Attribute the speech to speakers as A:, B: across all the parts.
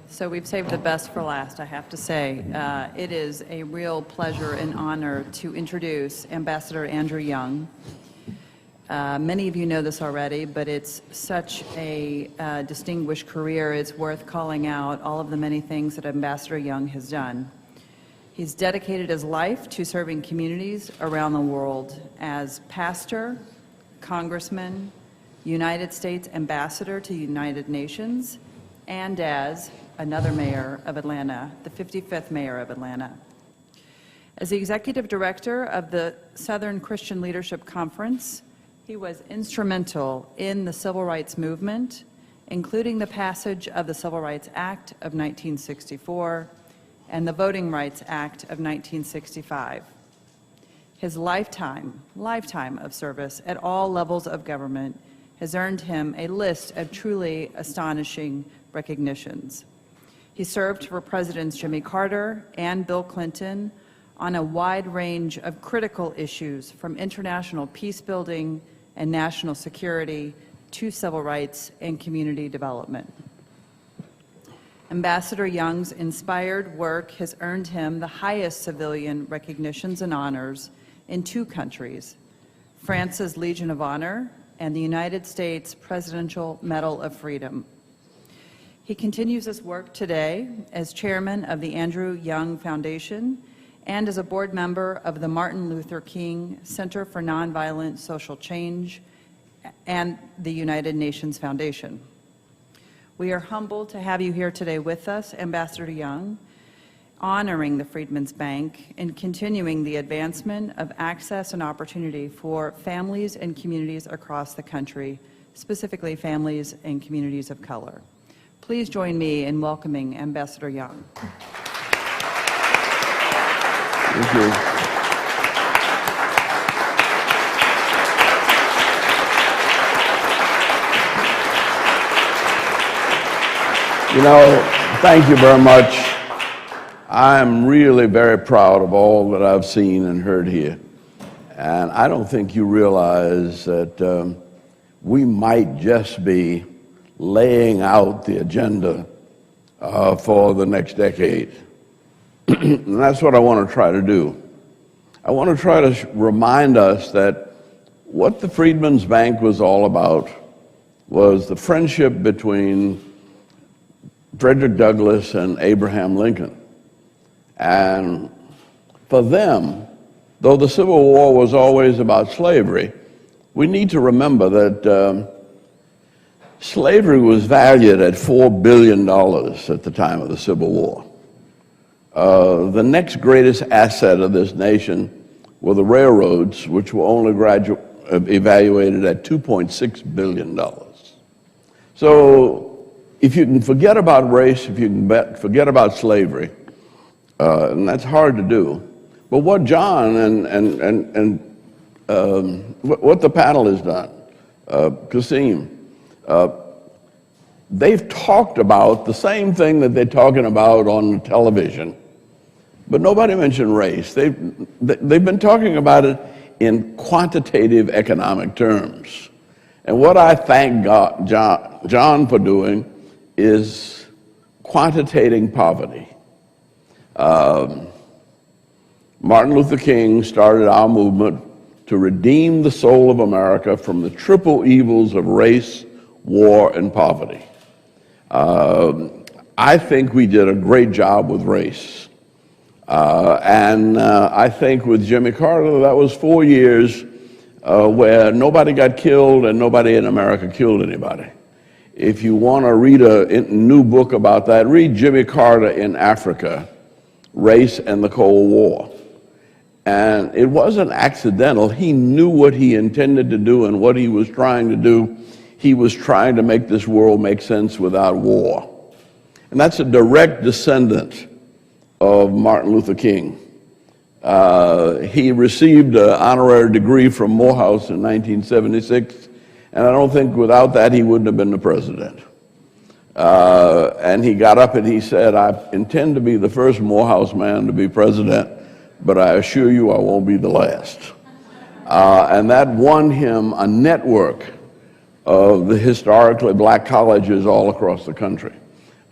A: So we've saved the best for last, I have to say. It is a real pleasure and honor to introduce Ambassador Andrew Young. Many of you know this already, but it's such a distinguished career, it's worth calling out all of the many things that Ambassador Young has done. He's dedicated his life to serving communities around the world as pastor, congressman, United States ambassador to the United Nations, and as another mayor of Atlanta, the 55th mayor of Atlanta. As the executive director of the Southern Christian Leadership Conference, he was instrumental in the civil rights movement, including the passage of the Civil Rights Act of 1964 and the Voting Rights Act of 1965. His lifetime of service at all levels of government has earned him a list of truly astonishing recognitions. He served for Presidents Jimmy Carter and Bill Clinton on a wide range of critical issues, from international peace building and national security to civil rights and community development. Ambassador Young's inspired work has earned him the highest civilian recognitions and honors in two countries, France's Legion of Honor and the United States Presidential Medal of Freedom. He continues his work today as chairman of the Andrew Young Foundation and as a board member of the Martin Luther King Center for Nonviolent Social Change and the United Nations Foundation. We are humbled to have you here today with us, Ambassador Young, honoring the Freedmen's Bank and continuing the advancement of access and opportunity for families and communities across the country, specifically families and communities of color. Please join me in welcoming Ambassador Young.
B: Thank you. You know, thank you very much. I'm really very proud of all that I've seen and heard here. And I don't think you realize that we might just be laying out the agenda for the next decade. And that's what I want to try to do. I want to try to remind us that what the Freedmen's Bank was all about was the friendship between Frederick Douglass and Abraham Lincoln. And for them, though the Civil War was always about slavery, we need to remember that slavery was valued at $4 billion at the time of the Civil War. The next greatest asset of this nation were the railroads, which were only evaluated at $2.6 billion. So if you can forget about race, if you can forget about slavery, and that's hard to do, but what John and what the panel has done, Kasim, they've talked about the same thing that they're talking about on television, but nobody mentioned race. They've been talking about it in quantitative economic terms. And what I thank John for doing is quantitating poverty. Martin Luther King started our movement to redeem the soul of America from the triple evils of race, war, and poverty. I think we did a great job with race. I think with Jimmy Carter, that was 4 years where nobody got killed and nobody in America killed anybody. If you want to read a new book about that, read Jimmy Carter in Africa, Race and the Cold War. And it wasn't accidental. He knew what he intended to do and what he was trying to do. He was trying to make this world make sense without war. And that's a direct descendant of Martin Luther King. He received an honorary degree from Morehouse in 1976, and I don't think without that he wouldn't have been the president. And he got up and he said, I intend to be the first Morehouse man to be president, but I assure you I won't be the last. And that won him a network of the historically black colleges all across the country.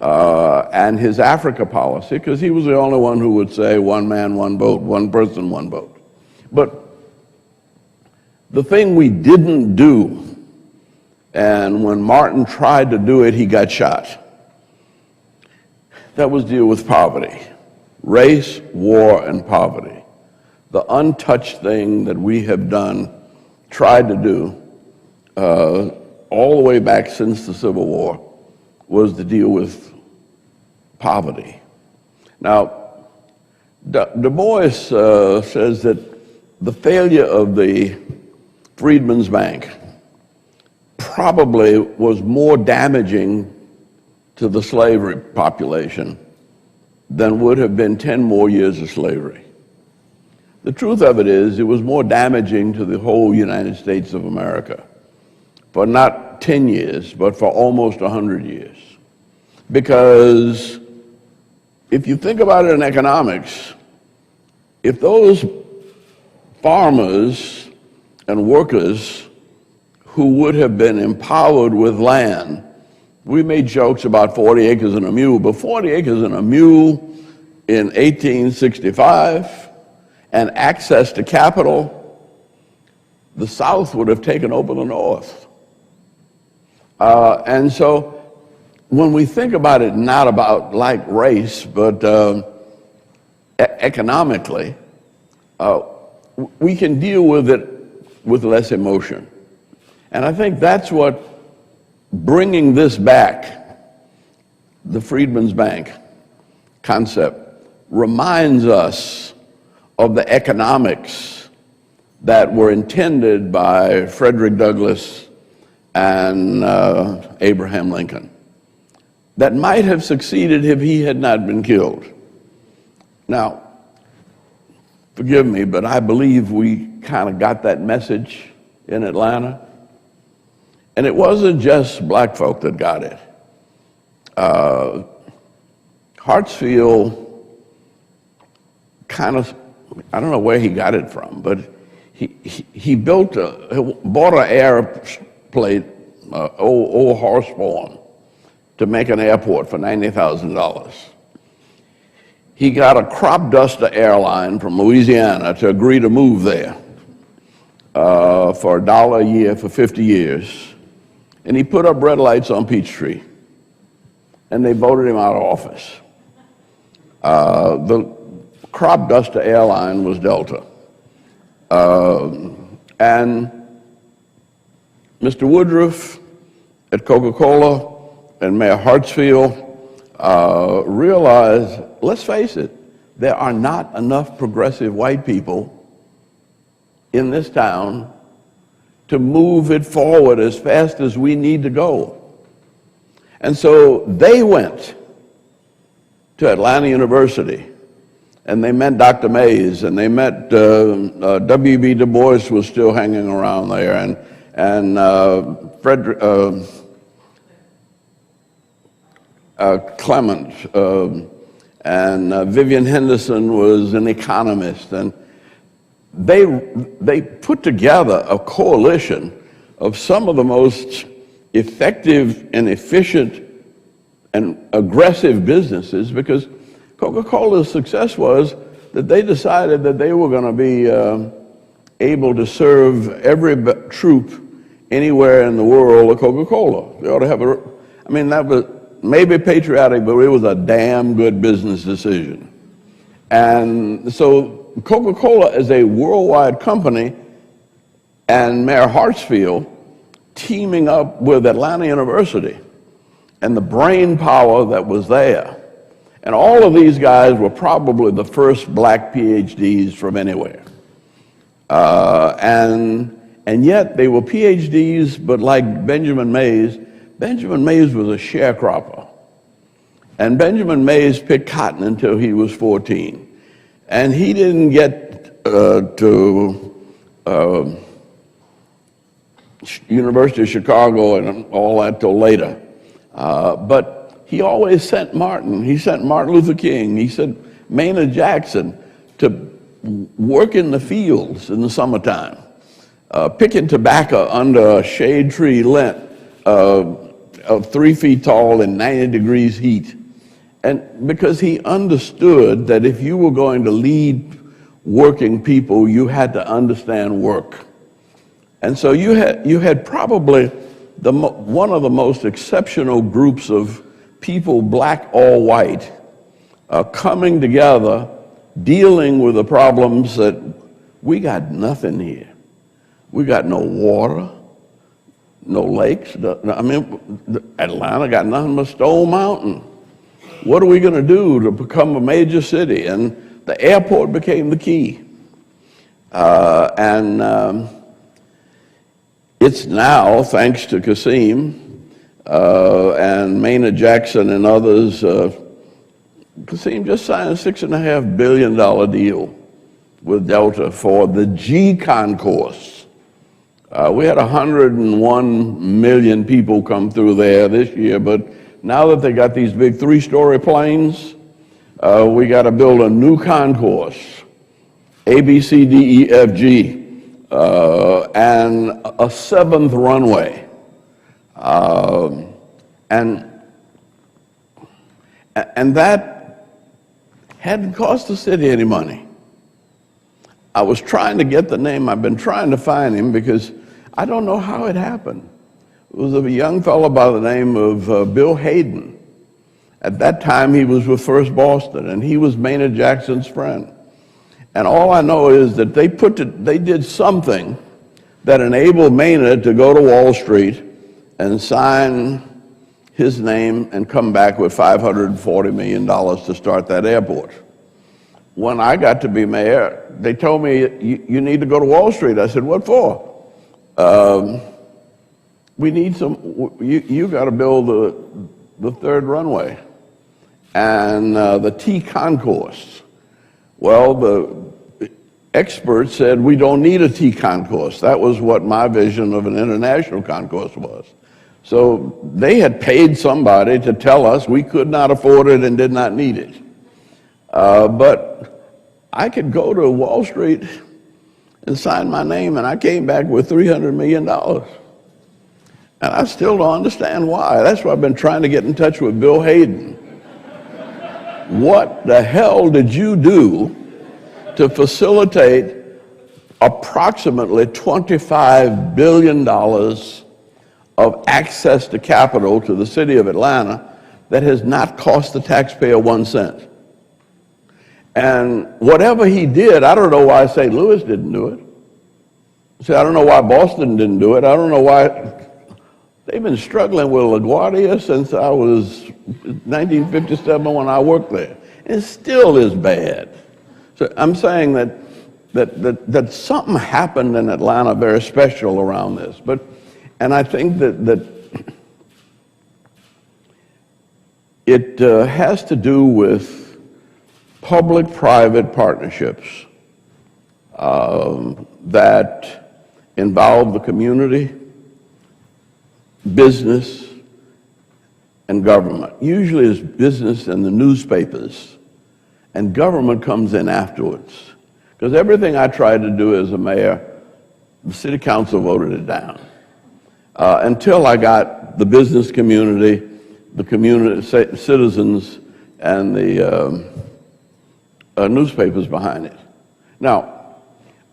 B: And his Africa policy, because he was the only one who would say one man, one vote, one person, one vote. But the thing we didn't do, and when Martin tried to do it, he got shot, that was deal with poverty. Race, war, and poverty. The untouched thing that we have done, tried to do, all the way back since the Civil War, was to deal with poverty. Now, Du Bois says that the failure of the Freedman's Bank probably was more damaging to the slavery population than would have been 10 more years of slavery. The truth of it is, it was more damaging to the whole United States of America for not 10 years, but for almost 100 years. Because if you think about it in economics, if those farmers and workers who would have been empowered with land, we made jokes about 40 acres and a mule, but 40 acres and a mule in 1865 and access to capital, the South would have taken over the North. And so when we think about it, not about like race, but economically, we can deal with it with less emotion. And I think that's what bringing this back, the Freedman's Bank concept, reminds us of the economics that were intended by Frederick Douglass and Abraham Lincoln, that might have succeeded if he had not been killed. Now, forgive me, but I believe we kind of got that message in Atlanta. And it wasn't just black folk that got it. Hartsfield kind of, I don't know where he got it from, but he bought an airplane, old horse-born, to make an airport for $90,000. He got a crop duster airline from Louisiana to agree to move there for $1 a year for 50 years. And he put up red lights on Peachtree, and they voted him out of office. The crop duster airline was Delta. And Mr. Woodruff at Coca-Cola and Mayor Hartsfield realized, let's face it, there are not enough progressive white people in this town to move it forward as fast as we need to go. And so they went to Atlanta University, and they met Dr. Mays, and they met W.B. Du Bois was still hanging around there, and Frederick Clement, and Vivian Henderson was an economist, and they put together a coalition of some of the most effective and efficient and aggressive businesses, because Coca-Cola's success was that they decided that they were going to be able to serve every troop anywhere in the world of Coca-Cola. They ought to have that was maybe patriotic, but it was a damn good business decision. And so Coca-Cola is a worldwide company, and Mayor Hartsfield teaming up with Atlanta University and the brain power that was there. And all of these guys were probably the first black PhDs from anywhere. And yet they were PhDs, but like Benjamin Mays was a sharecropper. And Benjamin Mays picked cotton until he was 14. And he didn't get to University of Chicago and all that till later. But he always sent Martin. He sent Martin Luther King. He sent Maynard Jackson to work in the fields in the summertime, picking tobacco under a shade tree lit of 3 feet tall in 90 degrees heat. And because he understood that if you were going to lead working people, you had to understand work. And so you had probably one of the most exceptional groups of people, black or white, coming together, dealing with the problems that we got nothing here. We got no water, no lakes. I mean, Atlanta got nothing but Stone Mountain. What are we going to do to become a major city? And the airport became the key. It's now, thanks to Kasim and Maynard Jackson and others, Kasim just signed a $6.5 billion deal with Delta for the G Concourse. We had 101 million people come through there this year, but now that they got these big 3-story planes, we got to build a new concourse, A, B, C, D, E, F, G, and a 7th runway. And that hadn't cost the city any money. I was trying to get the name. I've been trying to find him because I don't know how it happened. It was a young fellow by the name of Bill Hayden. At that time, he was with First Boston, and he was Maynard Jackson's friend. And all I know is that they did something that enabled Maynard to go to Wall Street and sign his name and come back with $540 million to start that airport. When I got to be mayor, they told me, you need to go to Wall Street. I said, what for? We need you got to build the 3rd runway and the T concourse. Well, the experts said we don't need a T concourse. That was what my vision of an international concourse was. So they had paid somebody to tell us we could not afford it and did not need it. But I could go to Wall Street and sign my name, and I came back with $300 million. And I still don't understand why. That's why I've been trying to get in touch with Bill Hayden. What the hell did you do to facilitate approximately $25 billion of access to capital to the city of Atlanta that has not cost the taxpayer 1 cent? And whatever he did, I don't know why St. Louis didn't do it. See, I don't know why Boston didn't do it. I don't know why. They've been struggling with LaGuardia since I was 1957 when I worked there. It still is bad. So I'm saying that something happened in Atlanta very special around this. And I think that it has to do with public-private partnerships that involve the community, business, and government. Usually it's business and the newspapers, and government comes in afterwards. Because everything I tried to do as a mayor, the city council voted it down. Until I got the business community, the community citizens, and the newspapers behind it. Now,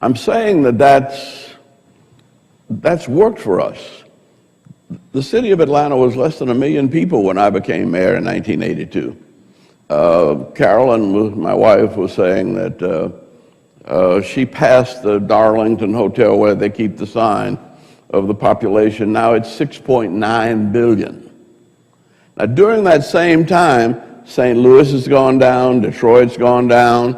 B: I'm saying that that's worked for us. The city of Atlanta was less than 1 million people when I became mayor in 1982. Carolyn, my wife, was saying that she passed the Darlington Hotel where they keep the sign of the population. Now it's 6.9 billion. Now during that same time, St. Louis has gone down, Detroit's gone down.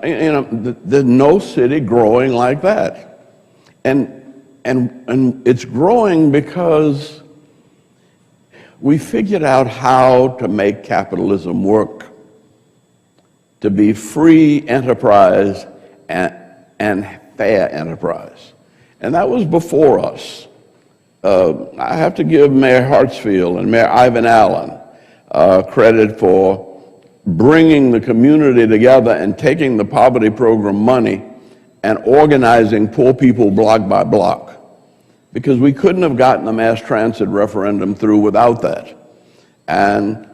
B: There's no city growing like that. And it's growing because we figured out how to make capitalism work, to be free enterprise and fair enterprise. And that was before us. I have to give Mayor Hartsfield and Mayor Ivan Allen credit for bringing the community together and taking the poverty program money and organizing poor people block by block. because we couldn't have gotten the mass transit referendum through without that. And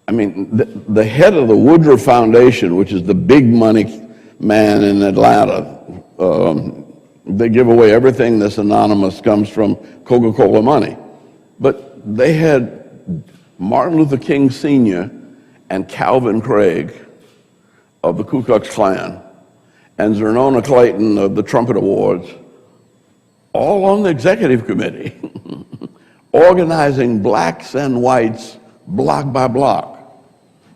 B: I mean, the head of the Woodruff Foundation, which is the big money man in Atlanta, they give away everything that's anonymous comes from Coca-Cola money. But they had Martin Luther King Sr. and Calvin Craig of the Ku Klux Klan and Zernona Clayton of the Trumpet Awards all on the executive committee, organizing blacks and whites block by block.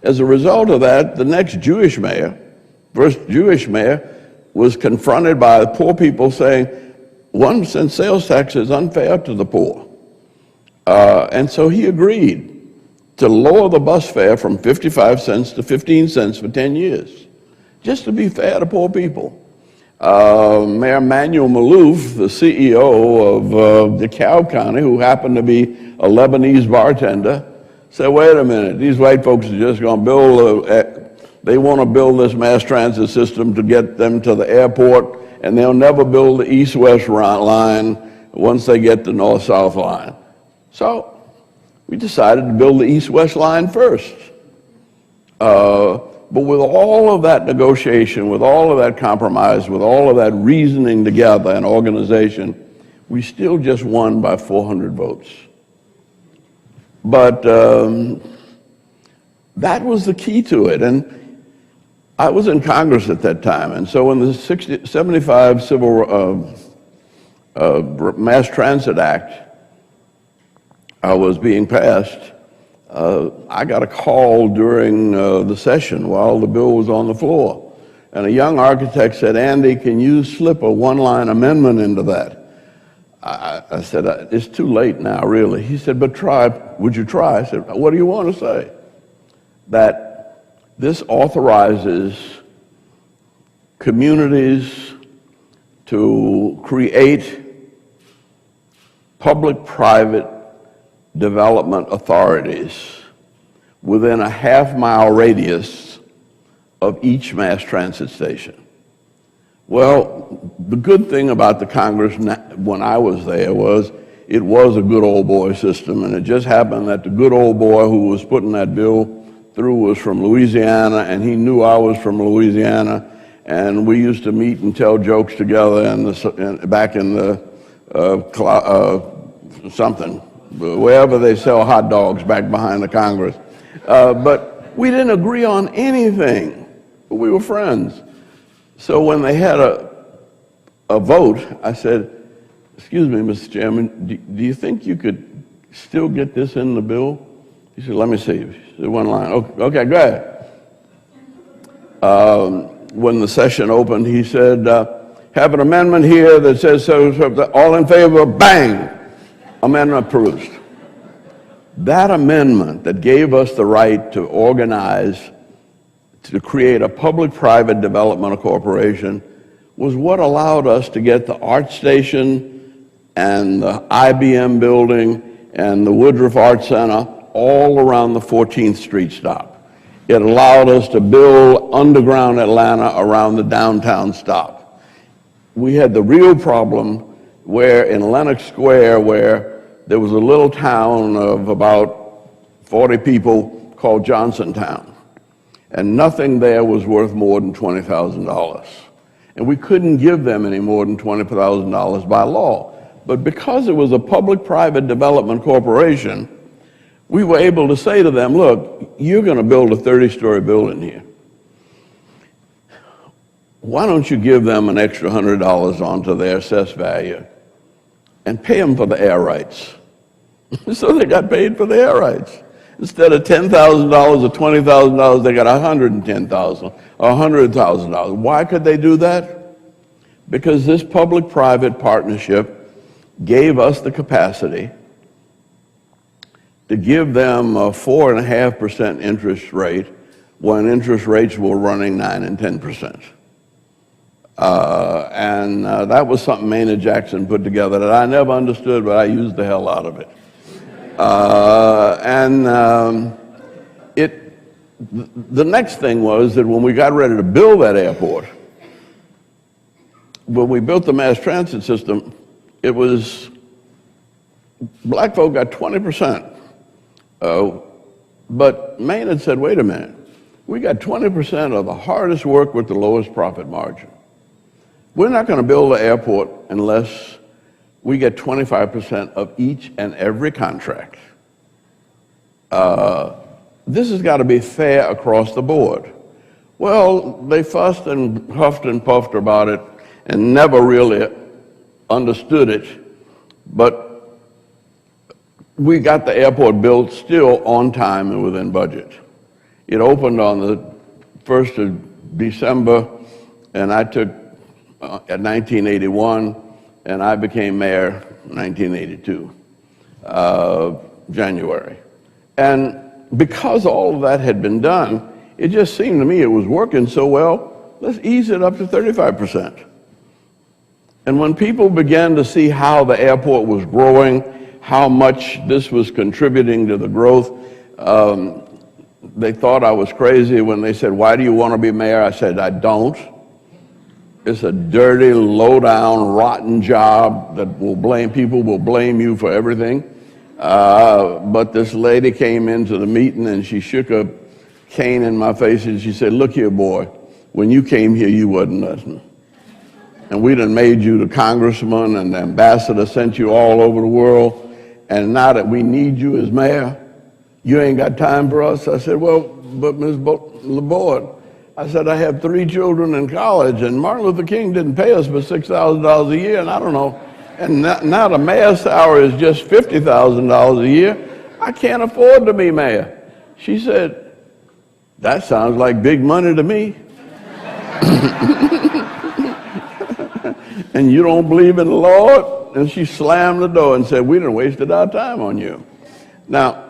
B: As a result of that, the next Jewish mayor, first Jewish mayor, was confronted by poor people saying, 1% sales tax is unfair to the poor. And so he agreed to lower the bus fare from 55 cents to 15 cents for 10 years, just to be fair to poor people. Mayor Manuel Malouf, the CEO of DeKalb County, who happened to be a Lebanese bartender, said, wait a minute, these white folks are just going to build, they want to build this mass transit system to get them to the airport, and they'll never build the east-west line once they get the north-south line. So we decided to build the east-west line first. But with all of that negotiation, with all of that compromise, with all of that reasoning together and organization, we still just won by 400 votes. But that was the key to it. And I was in Congress at that time. And so when the 75 Mass Transit Act was being passed, I got a call during the session while the bill was on the floor. And a young architect said, Andy, can you slip a one-line amendment into that? I said, it's too late now, really. He said, but try, would you try? I said, what do you want to say? That this authorizes communities to create public-private development authorities within a half-mile radius of each mass transit station. Well, the good thing about the Congress when I was there was it was a good old boy system, and it just happened that the good old boy who was putting that bill through was from Louisiana, and he knew I was from Louisiana, and we used to meet and tell jokes together back in the wherever they sell hot dogs back behind the Congress. But we didn't agree on anything, but we were friends. So when they had a vote, I said, excuse me, Mr. Chairman, do you think you could still get this in the bill? He said, let me see. He said, one line. Okay, go ahead. When the session opened, he said, have an amendment here that says, so all in favor, bang, amendment approved. That amendment that gave us the right to organize to create a public-private development corporation was what allowed us to get the art station and the IBM building and the Woodruff Art Center all around the 14th Street stop. It allowed us to build underground Atlanta around the downtown stop. We had the real problem where in Lenox Square, where there was a little town of about 40 people called Johnsontown. And nothing there was worth more than $20,000. And we couldn't give them any more than $20,000 by law. But because it was a public-private development corporation, we were able to say to them, look, you're going to build a 30-story building here. Why don't you give them an extra $100 onto their assessed value and pay them for the air rights? So they got paid for the air rights. Instead of $10,000 or $20,000, they got $110,000 or $100,000. Why could they do that? Because this public-private partnership gave us the capacity to give them a 4.5% interest rate when interest rates were running 9 and 10%. That was something Maynard Jackson put together that I never understood, but I used the hell out of it. The next thing was that when we got ready to build that airport, when we built the mass transit system, it was black folk got 20%. But Maynard said, wait a minute, we got 20% of the hardest work with the lowest profit margin. We're not going to build an airport unless we get 25% of each and every contract. This has got to be fair across the board. Well, they fussed and huffed and puffed about it and never really understood it, but we got the airport built still on time and within budget. It opened on the 1st of December, and I took at 1981, and I became mayor in 1982, January. And because all of that had been done, it just seemed to me it was working so well, let's ease it up to 35%. And when people began to see how the airport was growing, how much this was contributing to the growth, they thought I was crazy when they said, why do you want to be mayor? I said, I don't. It's a dirty, low-down, rotten job that people will blame you for everything. But this lady came into the meeting and she shook a cane in my face and she said, look here, boy, when you came here, you wasn't nothing. And we done made you the congressman and the ambassador, sent you all over the world. And now that we need you as mayor, you ain't got time for us? I said, well, but Ms. LaBorde, I said, I have 3 children in college, and Martin Luther King didn't pay us but $6,000 a year, and I don't know. And now the mayor's salary is just $50,000 a year. I can't afford to be mayor. She said, that sounds like big money to me. And you don't believe in the Lord? And she slammed the door and said, we done wasted our time on you. Now,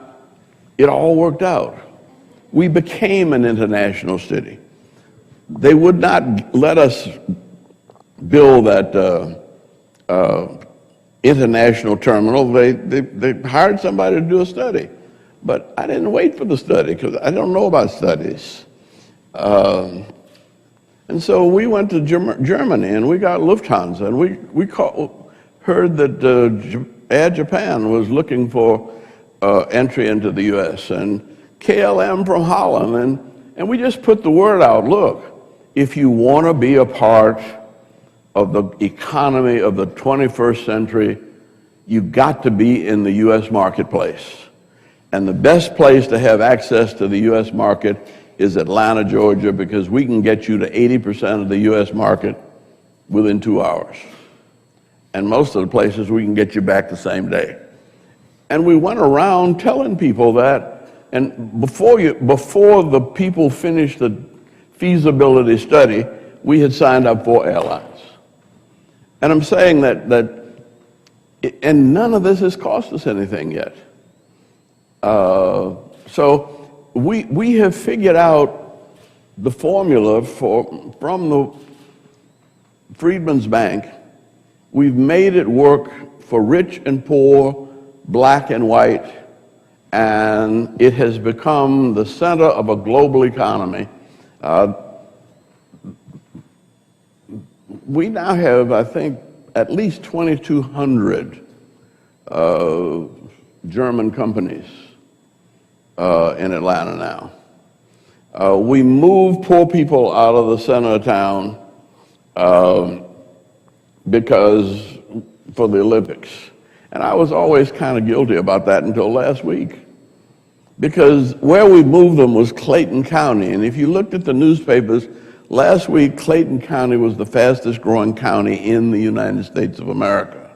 B: it all worked out. We became an international city. They would not let us build that international terminal. They hired somebody to do a study. But I didn't wait for the study because I don't know about studies. And so we went to Germany and we got Lufthansa, and we heard that Air Japan was looking for entry into the U.S. and KLM from Holland, and we just put the word out, look, if you want to be a part of the economy of the 21st century, you've got to be in the U.S. marketplace. And the best place to have access to the U.S. market is Atlanta, Georgia, because we can get you to 80% of the U.S. market within 2 hours. And most of the places we can get you back the same day. And we went around telling people that, and before the people finished the feasibility study, we had signed up 4 airlines. And I'm saying and none of this has cost us anything yet. So we have figured out the formula from the Freedman's Bank. We've made it work for rich and poor, black and white, and it has become the center of a global economy. We now have, I think, at least 2,200 German companies in Atlanta now. We move poor people out of the center of town because for the Olympics. And I was always kind of guilty about that until last week. Because where we moved them was Clayton County. And if you looked at the newspapers, last week Clayton County was the fastest growing county in the United States of America.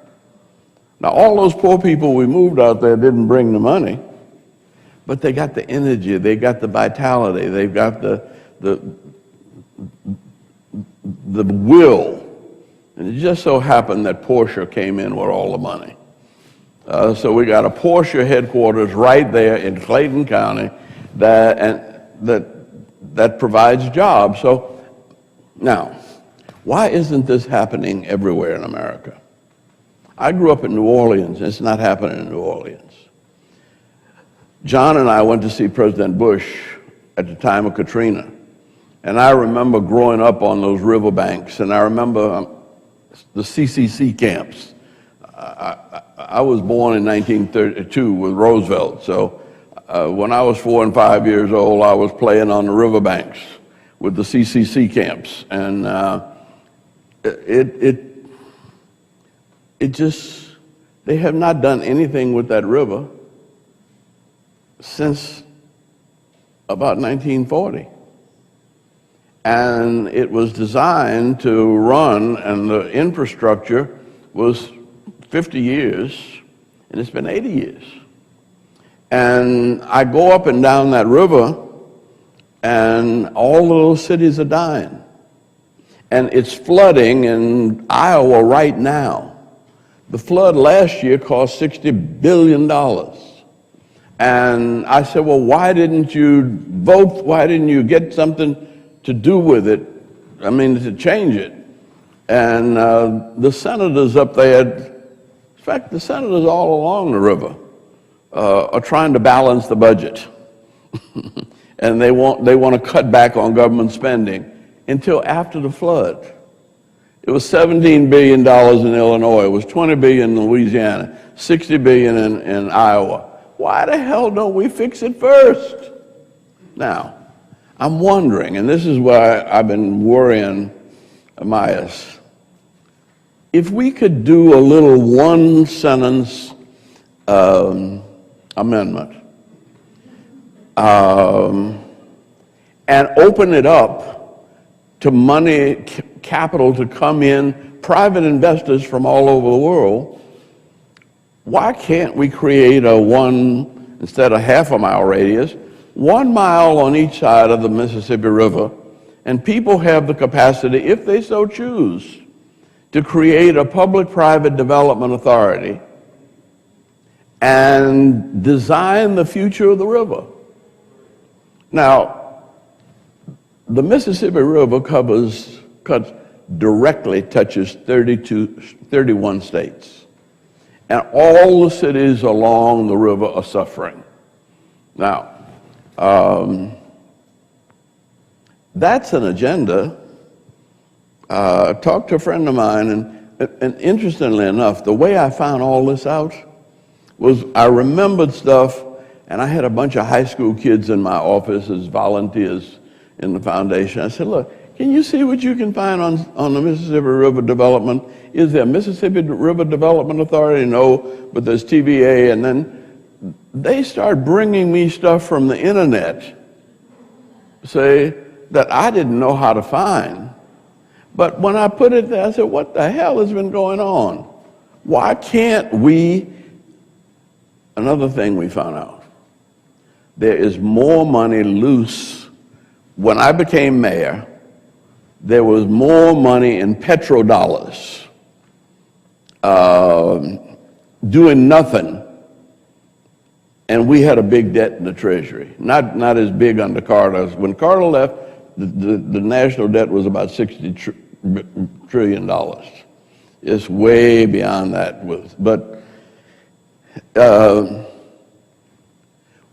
B: Now all those poor people we moved out there didn't bring the money, but they got the energy, they got the vitality, they've got the will. And it just so happened that Porsche came in with all the money. So we got a Porsche headquarters right there in Clayton County that provides jobs. So now, why isn't this happening everywhere in America? I grew up in New Orleans. It's not happening in New Orleans. John and I went to see President Bush at the time of Katrina. And I remember growing up on those riverbanks, and I remember the CCC camps. I was born in 1932 with Roosevelt, so when I was 4 and 5 years old, I was playing on the riverbanks with the CCC camps, and it just, they have not done anything with that river since about 1940. And it was designed to run, and the infrastructure was 50 years, and it's been 80 years. And I go up and down that river, and all the little cities are dying. And it's flooding in Iowa right now. The flood last year cost $60 billion. And I said, well, why didn't you vote? Why didn't you get something to do with it? I mean, to change it. And the senators up there, in fact, the senators all along the river are trying to balance the budget. And they want to cut back on government spending until after the flood. It was $17 billion in Illinois, it was $20 billion in Louisiana, $60 billion in Iowa. Why the hell don't we fix it first? Now, I'm wondering, and this is why I've been worrying Amias, if we could do a little one-sentence amendment and open it up to money, capital to come in, private investors from all over the world, why can't we create a one, instead of half a mile radius, 1 mile on each side of the Mississippi River, and people have the capacity, if they so choose, to create a public-private development authority and design the future of the river. Now, the Mississippi River directly touches 31 states. And all the cities along the river are suffering. Now, that's an agenda. Talked to a friend of mine, and interestingly enough, the way I found all this out was I remembered stuff, and I had a bunch of high school kids in my office as volunteers in the foundation. I said, look, can you see what you can find on the Mississippi River Development? Is there a Mississippi River Development Authority? No, but there's TVA. And then they start bringing me stuff from the internet, say, that I didn't know how to find. But when I put it there, I said, what the hell has been going on? Why can't we? Another thing we found out, there is more money loose. When I became mayor, there was more money in petrodollars doing nothing, and we had a big debt in the Treasury. Not as big under Carter. When Carter left, the national debt was about $60 trillion. It's way beyond that. But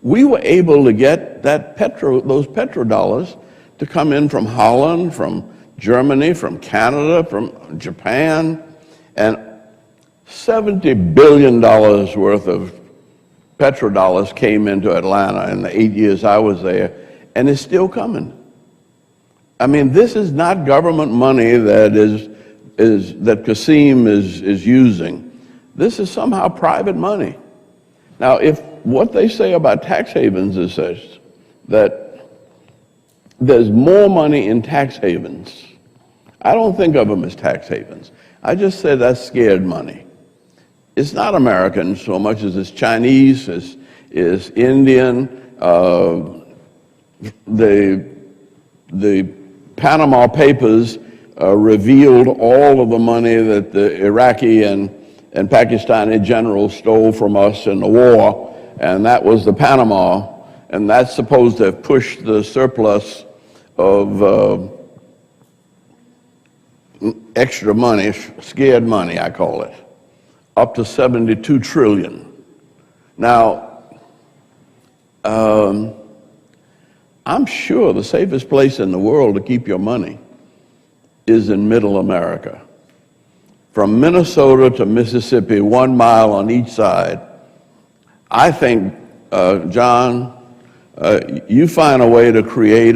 B: we were able to get those petrodollars to come in from Holland, from Germany, from Canada, from Japan, and $70 billion worth of petrodollars came into Atlanta in the 8 years I was there, and it's still coming. I mean, this is not government money that that Kasim is using. This is somehow private money. Now, if what they say about tax havens is such that there's more money in tax havens, I don't think of them as tax havens. I just say that's scared money. It's not American so much as it's Chinese, is Indian. The Panama Papers revealed all of the money that the Iraqi and Pakistani generals stole from us in the war, and that was the Panama, and that's supposed to have pushed the surplus of extra money, scared money I call it, up to 72 trillion. Now, I'm sure the safest place in the world to keep your money is in middle America. from Minnesota to Mississippi, 1 mile on each side. I think, John, you find a way to create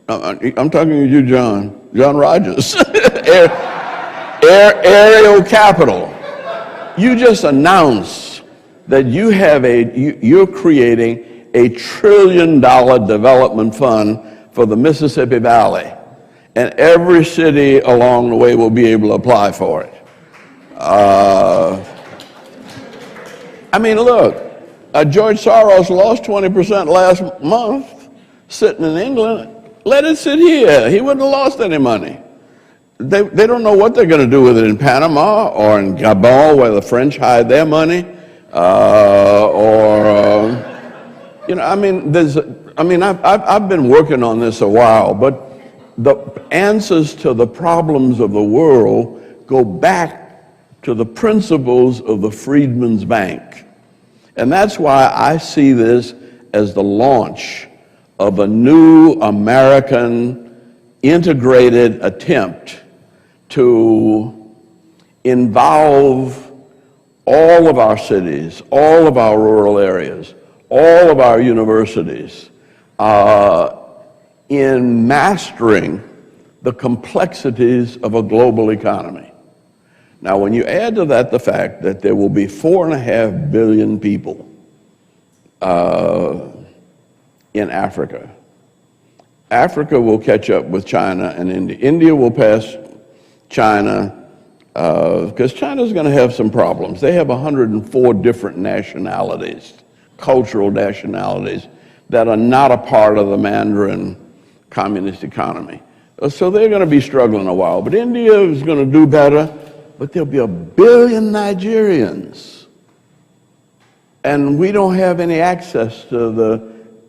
B: I'm talking to you, John Rogers, aerial capital. You just announced that you're creating a $1 trillion development fund for the Mississippi Valley, and every city along the way will be able to apply for it. I mean, look, George Soros lost 20% last month sitting in England. Let it sit here. He wouldn't have lost any money. They don't know what they're going to do with it in Panama or in Gabon, where the French hide their money, I've been working on this a while, but the answers to the problems of the world go back to the principles of the Freedman's Bank. And that's why I see this as the launch of a new American integrated attempt to involve all of our cities, all of our rural areas, all of our universities in mastering the complexities of a global economy. Now, when you add to that the fact that there will be 4.5 billion people in Africa, Africa will catch up with China and India. India will pass China, because China's going to have some problems. They have 104 different nationalities, cultural nationalities, that are not a part of the Mandarin communist economy. So they're going to be struggling a while. But India is going to do better, but there'll be 1 billion Nigerians. And we don't have any access to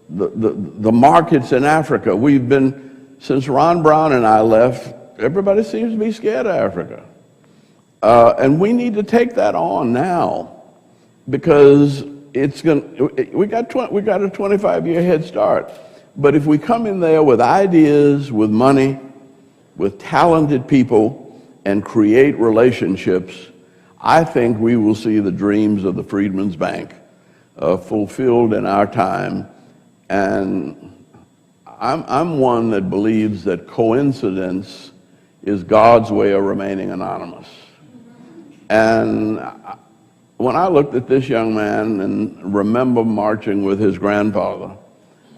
B: the markets in Africa. We've been, since Ron Brown and I left, everybody seems to be scared of Africa. And we need to take that on now, because we got a 25-year head start. But if we come in there with ideas, with money, with talented people, and create relationships, I think we will see the dreams of the Freedman's Bank fulfilled in our time. And I'm one that believes that coincidence is God's way of remaining anonymous. And when I looked at this young man and remember marching with his grandfather,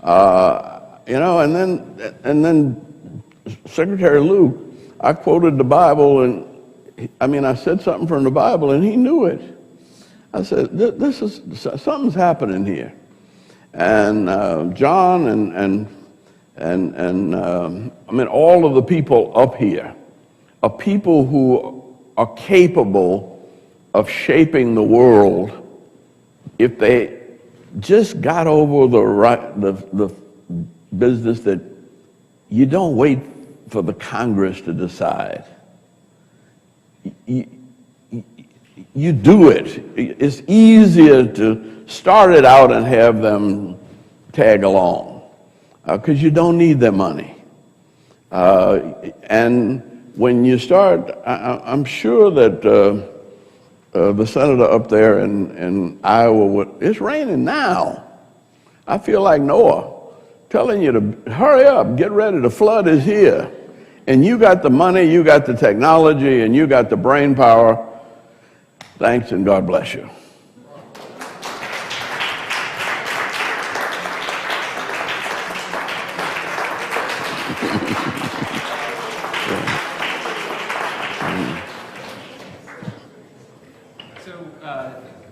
B: and then Secretary Luke, I quoted the Bible, and I said something from the Bible, and he knew it. I said, something's happening here. And John and all of the people up here are people who are capable of shaping the world if they just got over the business that you don't wait for the Congress to decide. You do it. It's easier to start it out and have them tag along, because you don't need their money. And when you start, I'm sure that the senator up there in Iowa, it's raining now. I feel like Noah telling you to hurry up, get ready, the flood is here. And you got the money, you got the technology, and you got the brain power. Thanks, and God bless you.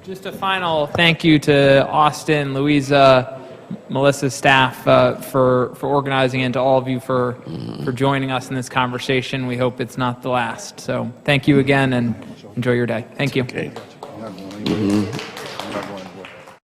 C: Just a final thank you to Austin, Louisa, Melissa's staff for organizing, and to all of you for joining us in this conversation. We hope it's not the last. So thank you again, and enjoy your day. Thank you.
B: Okay.